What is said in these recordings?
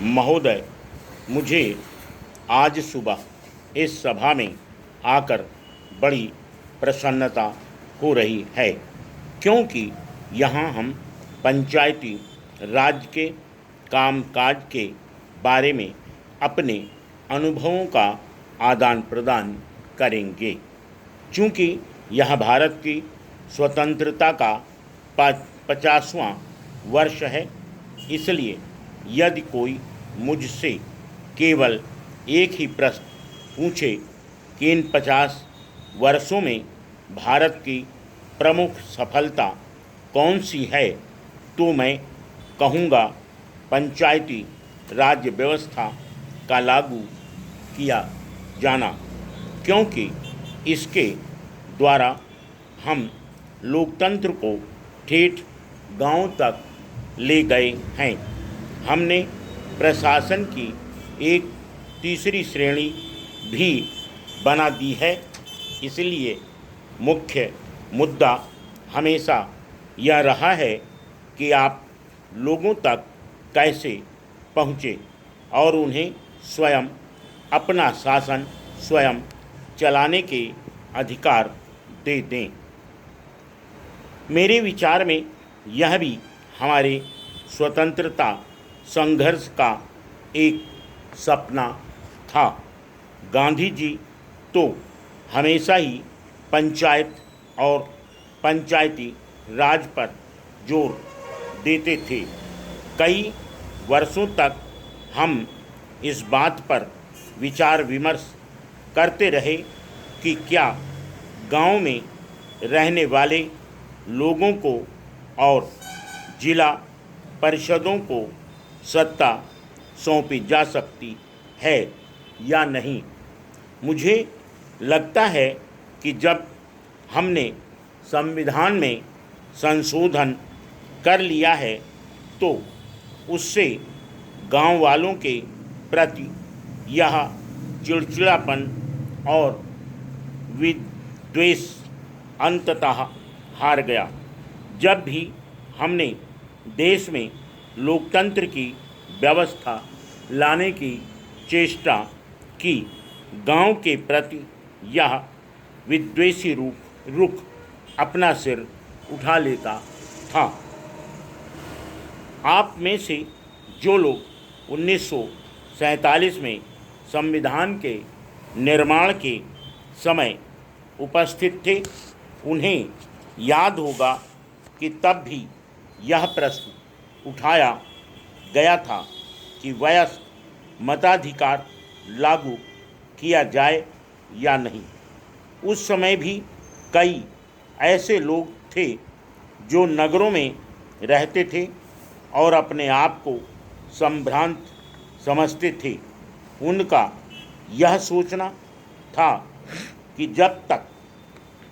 महोदय, मुझे आज सुबह इस सभा में आकर बड़ी प्रसन्नता हो रही है, क्योंकि यहाँ हम पंचायती राज के कामकाज के बारे में अपने अनुभवों का आदान प्रदान करेंगे। चूँकि यह भारत की स्वतंत्रता का 50वां वर्ष है, इसलिए यदि कोई मुझसे केवल एक ही प्रश्न पूछे कि इन 50 वर्षों में भारत की प्रमुख सफलता कौन सी है, तो मैं कहूँगा पंचायती राज व्यवस्था का लागू किया जाना, क्योंकि इसके द्वारा हम लोकतंत्र को ठेठ गांव तक ले गए हैं। हमने प्रशासन की एक तीसरी श्रेणी भी बना दी है। इसलिए मुख्य मुद्दा हमेशा यह रहा है कि आप लोगों तक कैसे पहुँचे और उन्हें स्वयं अपना शासन स्वयं चलाने के अधिकार दे दें। मेरे विचार में यह भी हमारे स्वतंत्रता संघर्ष का एक सपना था। गांधी जी तो हमेशा ही पंचायत और पंचायती राज पर जोर देते थे। कई वर्षों तक हम इस बात पर विचार विमर्श करते रहे कि क्या गांव में रहने वाले लोगों को और जिला परिषदों को सत्ता सौंपी जा सकती है या नहीं। मुझे लगता है कि जब हमने संविधान में संशोधन कर लिया है, तो उससे गांव वालों के प्रति यह चिड़चिड़ापन और विद्वेष अंततः हार गया। जब भी हमने देश में लोकतंत्र की व्यवस्था लाने की चेष्टा की, गांव के प्रति यह विद्वेषी रुख अपना सिर उठा लेता था। आप में से जो लोग 1947 में संविधान के निर्माण के समय उपस्थित थे, उन्हें याद होगा कि तब भी यह प्रश्न उठाया गया था कि वयस्क मताधिकार लागू किया जाए या नहीं। उस समय भी कई ऐसे लोग थे जो नगरों में रहते थे और अपने आप को संभ्रांत समझते थे। उनका यह सोचना था कि जब तक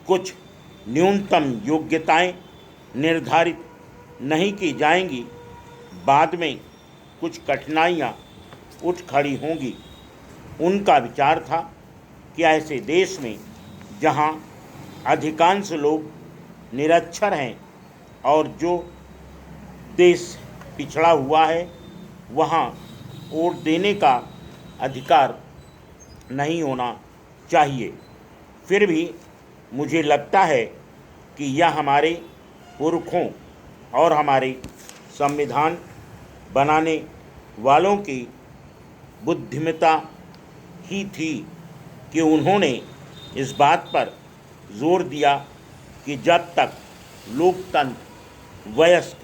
कुछ न्यूनतम योग्यताएं निर्धारित नहीं की जाएंगी, बाद में कुछ कठिनाइयां उठ खड़ी होंगी। उनका विचार था कि ऐसे देश में जहां अधिकांश लोग निरक्षर हैं और जो देश पिछड़ा हुआ है, वहां वोट देने का अधिकार नहीं होना चाहिए। फिर भी मुझे लगता है कि यह हमारे पुरखों और हमारे संविधान बनाने वालों की बुद्धिमत्ता ही थी कि उन्होंने इस बात पर जोर दिया कि जब तक लोकतंत्र वयस्क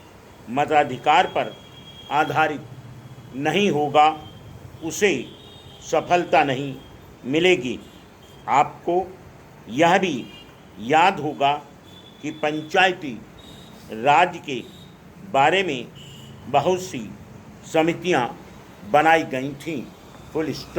मताधिकार पर आधारित नहीं होगा, उसे सफलता नहीं मिलेगी। आपको यह भी याद होगा कि पंचायती राज के बारे में बहुत सी समितियां बनाई गई थीं। Full stop.